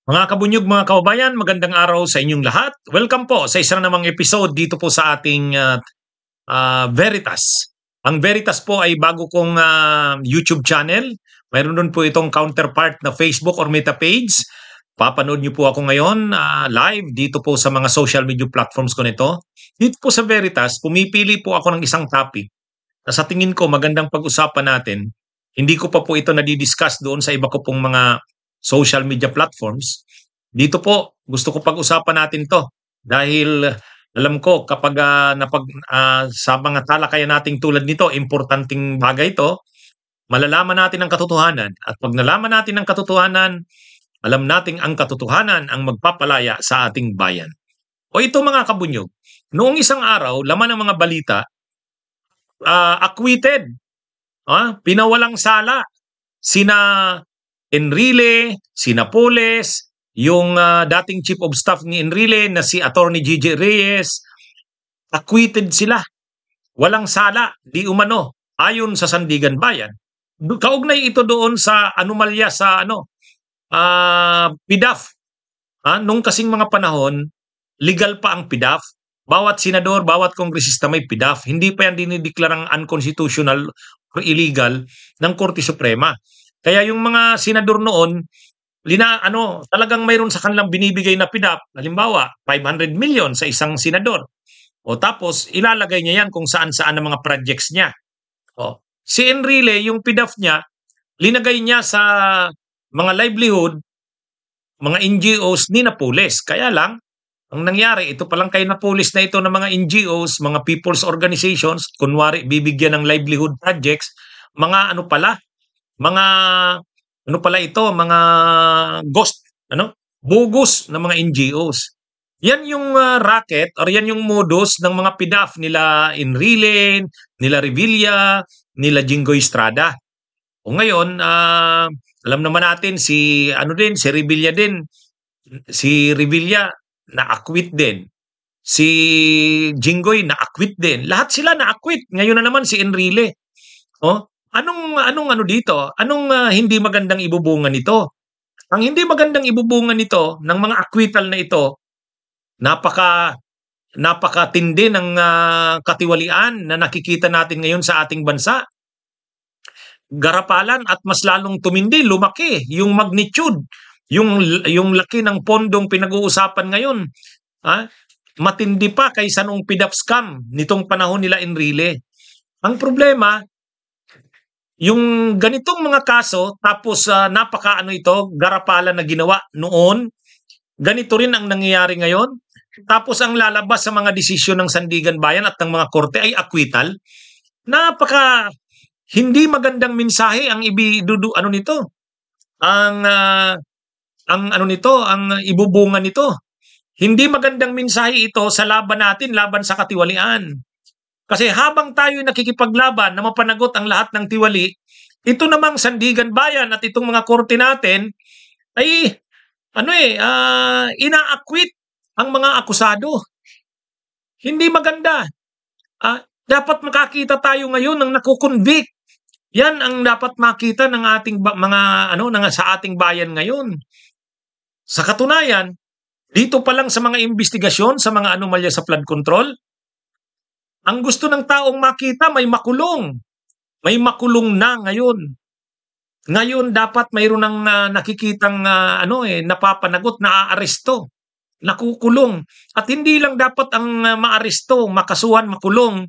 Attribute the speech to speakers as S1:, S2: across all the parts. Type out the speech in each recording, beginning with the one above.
S1: Mga kabunyog, mga kababayan, magandang araw sa inyong lahat. Welcome po sa isa na namang episode dito po sa ating Veritas. Ang Veritas po ay bago kong YouTube channel. Mayroon nun po itong counterpart na Facebook or Meta page. Papanood niyo po ako ngayon live dito po sa mga social media platforms ko nito. Dito po sa Veritas, pumipili po ako ng isang topic na sa tingin ko magandang pag-usapan natin. Hindi ko pa po ito nadidiscuss doon sa iba ko pong mga social media platforms. Dito po, gusto ko pag-usapan natin to dahil alam ko kapag sa mga talakayan nating tulad nito, importanteng bagay ito, malalaman natin ang katotohanan. At pag nalaman natin ang katotohanan, alam nating ang katotohanan ang magpapalaya sa ating bayan. O ito mga kabunyog, noong isang araw, laman ng mga balita, acquitted, pinawalang sala sina Enrile, si Napoles, yung dating chief of staff ni Enrile na si Attorney Gigi Reyes, acquitted sila. Walang sala, di umano, ayon sa Sandigan Bayan. Kaugnay ito doon sa anomalya sa PDAF. Nung kasing mga panahon, legal pa ang PDAF. Bawat senador, bawat kongresista may PDAF. Hindi pa yan dinideklarang unconstitutional or illegal ng Korte Suprema. Kaya yung mga senador noon, talagang mayroon sa kanilang binibigay na PDAF. Halimbawa, 500 million sa isang senador. O tapos, ilalagay niya yan kung saan-saan ang mga projects niya. O, si Enrile, yung PDAF niya, linagay niya sa mga livelihood, mga NGOs ni Napoles. Kaya lang, ang nangyari, ito palang kay Napoles na ito ng mga NGOs, mga people's organizations, kunwari bibigyan ng livelihood projects, mga mga ghost, bogus na mga NGOs. Yan yung racket or yan yung modus ng mga PDAF nila Enrile, nila Revilla, nila Jinggoy Estrada. O ngayon, alam naman natin si Revilla din. Si Revilla na-acquit din. Si Jinggoy na-acquit din. Lahat sila na-acquit. Ngayon na naman si Enrile. Anong dito? Anong hindi magandang ibubunga nito? Ang hindi magandang ibubunga nito ng mga acquittal na ito, napakatindi ng katiwalian na nakikita natin ngayon sa ating bansa. Garapalan at mas lalong tumindi, lumaki yung magnitude, yung laki ng pondong pinag-uusapan ngayon. Matindi pa kaysa nung PDAF scam nitong panahon nila Enrile. Ang problema, yung ganitong mga kaso, tapos garapalan na ginawa noon, ganito rin ang nangyayari ngayon. Tapos ang lalabas sa mga desisyon ng Sandigan Bayan at ng mga korte ay acquittal. Napaka hindi magandang mensahe ang ang ibubunga nito. Hindi magandang mensahe ito sa laban natin, laban sa katiwalian. Kasi habang tayo nakikipaglaban na mapanagot ang lahat ng tiwali, ito namang Sandigan Bayan at itong mga korte natin ay ina-acquit ang mga akusado. Hindi maganda. Dapat makakita tayo ngayon ng nakukonvict. Yan ang dapat makita ng ating sa ating bayan ngayon. Sa katunayan, dito pa lang sa mga investigasyon sa mga anomalya sa flood control, ang gusto ng taong makita may makulong. May makulong na ngayon. Ngayon dapat mayroon ng nakikitang napapanagot, naaaresto, nakukulong. At hindi lang dapat ang maaresto, makasuhan, makulong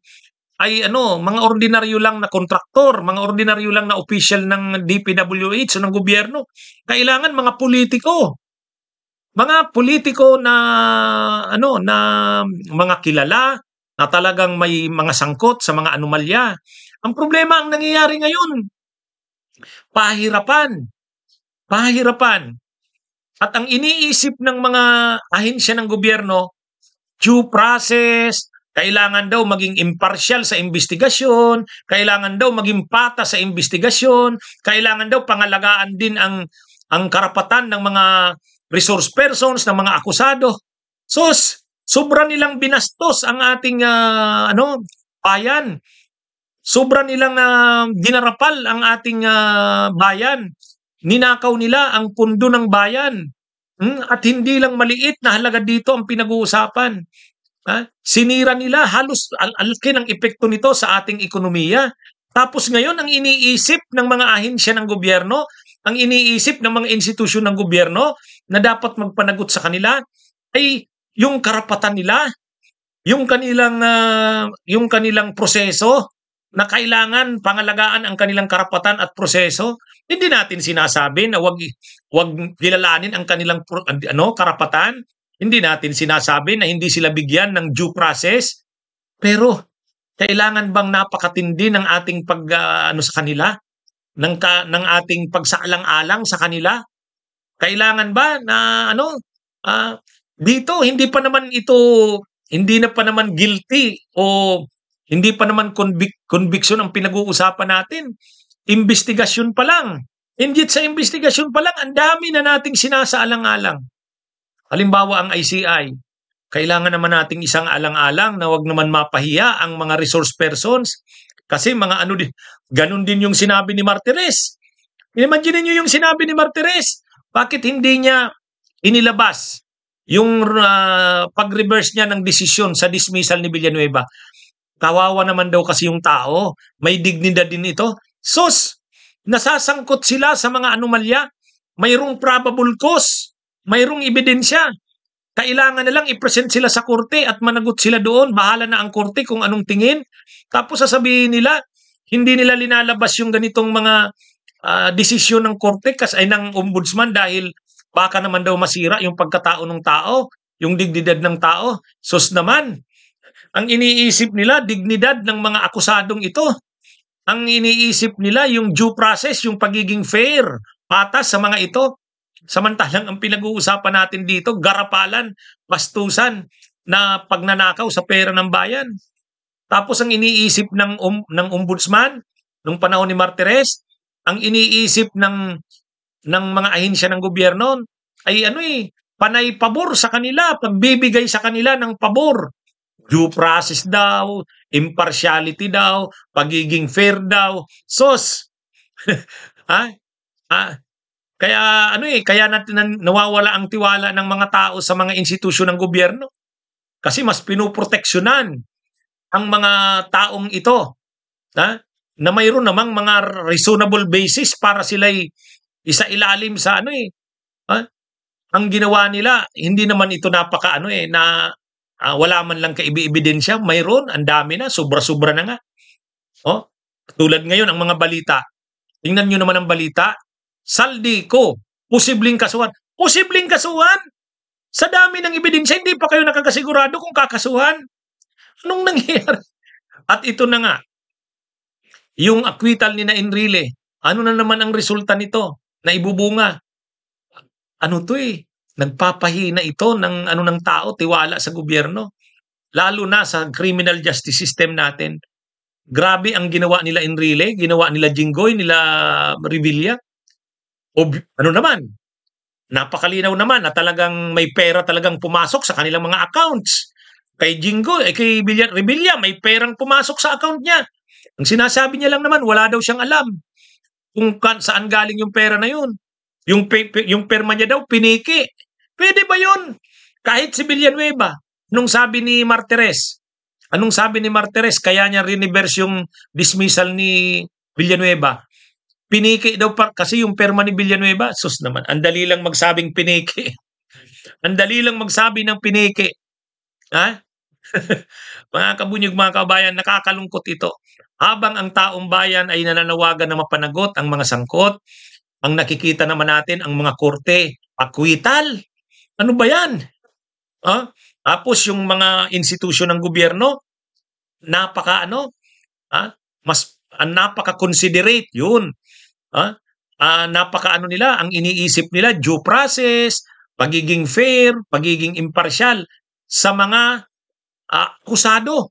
S1: ay mga ordinaryo lang na kontraktor, mga ordinaryo lang na official ng DPWH o ng gobyerno. Kailangan mga politiko. Mga politiko na na mga kilala na talagang may mga sangkot sa mga anomalya. Ang problema ang nangyayari ngayon, pahirapan. At ang iniisip ng mga ahensya ng gobyerno, due process, kailangan daw maging impartial sa investigasyon, kailangan daw maging patas sa investigasyon, kailangan daw pangalagaan din ang karapatan ng mga resource persons, ng mga akusado. So, sobra nilang binastos ang ating bayan. Sobra nilang ginarapal ang ating bayan. Ninakaw nila ang pundo ng bayan. At hindi lang maliit na halaga dito ang pinag-uusapan. Sinira nila halos ang laki ng epekto nito sa ating ekonomiya. Tapos ngayon ang iniisip ng mga ahensya ng gobyerno, ang iniisip ng mga institusyon ng gobyerno na dapat magpanagot sa kanila ay yung karapatan nila, yung kanilang proseso na kailangan pangalagaan ang kanilang karapatan at proseso. Hindi natin sinasabi na wag kilalanin ang kanilang karapatan. Hindi natin sinasabi na hindi sila bigyan ng due process. Pero kailangan bang napakatindi ng ating sa kanila, ng ating pagsaalang-alang sa kanila? Kailangan ba na dito hindi na pa naman guilty o hindi pa naman conviction ang pinag-uusapan natin. Investigasyon pa lang. And yet sa investigasyon pa lang, ang dami na nating sinasaalang-alang. Halimbawa ang ICI. Kailangan naman nating isang alang-alang na wag naman mapahiya ang mga resource persons. Kasi ganun din yung sinabi ni Martires. Imagine niyo yung sinabi ni Martires. Bakit hindi niya inilabas yung pag-reverse niya ng desisyon sa dismissal ni Villanueva? Kawawa naman daw kasi yung tao. May dignidad din ito. Sus! Nasasangkot sila sa mga anomalya. Mayroong probable cause. Mayroong ebidensya. Kailangan na lang i-present sila sa korte at managot sila doon. Bahala na ang korte kung anong tingin. Tapos sasabihin nila, hindi nila linalabas yung ganitong mga desisyon ng korte ay ng ombudsman dahil baka naman daw masira yung pagkatao ng tao, yung dignidad ng tao. Sus naman! Ang iniisip nila, dignidad ng mga akusadong ito. Ang iniisip nila, yung due process, yung pagiging fair, patas sa mga ito. Samantalang ang pinag-uusapan natin dito, garapalan, bastusan, na pagnanakaw sa pera ng bayan. Tapos ang iniisip ng ombudsman, nung panahon ni Martires, ang iniisip ng mga ahensya ng gobyerno, ay panay pabor sa kanila, pagbibigay sa kanila ng pabor. Due process daw, impartiality daw, pagiging fair daw. Sos! Kaya natin nawawala ang tiwala ng mga tao sa mga institusyon ng gobyerno. Kasi mas pinuproteksyonan ang mga taong ito, na mayroon namang mga reasonable basis para sila'y isailalim sa ang ginawa nila, hindi naman ito wala man lang kaibibidensya, mayroon, ang dami na, sobra-sobra na nga. Tulad ngayon ang mga balita. Tingnan nyo naman ang balita. Saldico, posibleng kasuhan. Posibleng kasuhan? Sa dami ng ebidensya, hindi pa kayo nakakasigurado kung kakasuhan. Anong nangyayari? At ito na nga, yung acquittal ni na Enrile, ano na naman ang resulta nito na ibubunga? Nagpapahina ito ng tao, tiwala sa gobyerno. Lalo na sa criminal justice system natin. Grabe ang ginawa nila Enrile, ginawa nila Jinggoy, nila Revilla. Napakalinaw naman na talagang may pera talagang pumasok sa kanilang mga accounts. Kay Jinggoy, kay Revilla, may perang pumasok sa account niya. Ang sinasabi niya lang naman, wala daw siyang alam kung saan galing yung pera na yun. Yung perma niya daw, piniki. Pwede ba yun? Kahit si Villanueva, anong sabi ni Martires, kaya niya reverse yung dismissal ni Villanueva. Piniki daw kasi yung perma ni Villanueva. Sus naman, ang dali lang magsabing piniki. Ang dali lang magsabi ng piniki. Mga kabunyog, mga kabayan, nakakalungkot ito. Habang ang taong bayan ay nananawagan na mapanagot ang mga sangkot, ang nakikita naman natin ang mga korte, acquittal. Ano ba yan? Tapos yung mga institusyon ng gobyerno, napaka-considerate yun. Nila, ang iniisip nila, due process, pagiging fair, pagiging impartial sa mga akusado.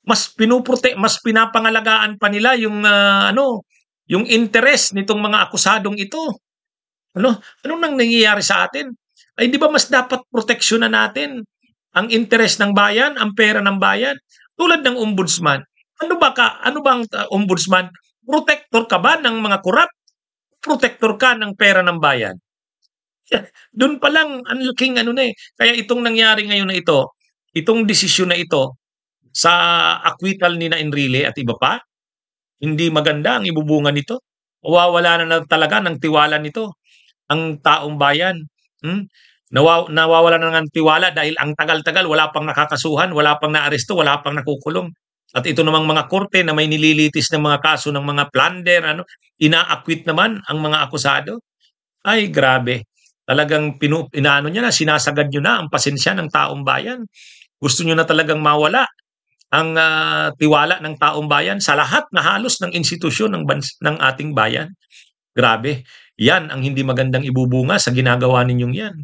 S1: Mas pinapangalagaan pa nila yung interest nitong mga akusadong ito. Anong nangyayari sa atin? Ay di ba mas dapat proteksyonan natin ang interest ng bayan, ang pera ng bayan? Tulad ng ombudsman. Ano bang ombudsman? Protector ka ba ng mga korap? Protector ka ng pera ng bayan? Do'n pa lang ang laking ano na, eh. Kaya itong nangyari ngayon na ito, itong desisyon na ito sa acquittal nina Enrile at iba pa, hindi maganda ang ibubunga nito. Mawawalan na talaga ng tiwala nito ang taong bayan. Hmm? Nawawalan na ng tiwala dahil ang tagal-tagal wala pang nakakasuhan, wala pang naaresto, wala pang nakukulong. At ito namang mga korte na may nililitis ng mga kaso ng mga plunder, ano, ina-acquit naman ang mga akusado. Ay, grabe. Talagang inaano niya na, sinasagad niyo na ang pasensya ng taong bayan. Gusto niyo na talagang mawala ang tiwala ng taong bayan sa lahat na halos ng institusyon ng ating bayan. Grabe. Yan ang hindi magandang ibubunga sa ginagawa ninyong yan.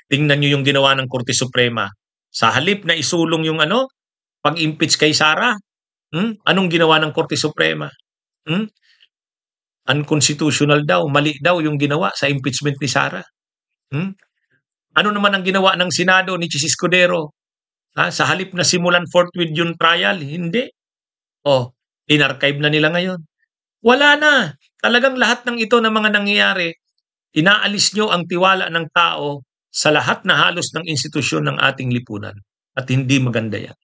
S1: Tingnan niyo yung ginawa ng Korte Suprema. Sa halip na isulong yung ano, pag-impeach kay Sara, anong ginawa ng Korte Suprema? Hmm? Unconstitutional daw, mali daw yung ginawa sa impeachment ni Sara. Hmm? Ano naman ang ginawa ng Senado ni Chis Escudero? Sa halip na simulan forthwith yung trial, hindi. Oh, inarchive na nila ngayon. Wala na. Talagang lahat ng ito na mga nangyayari, inaalis nyo ang tiwala ng tao sa lahat na halos ng institusyon ng ating lipunan. At hindi maganda yan.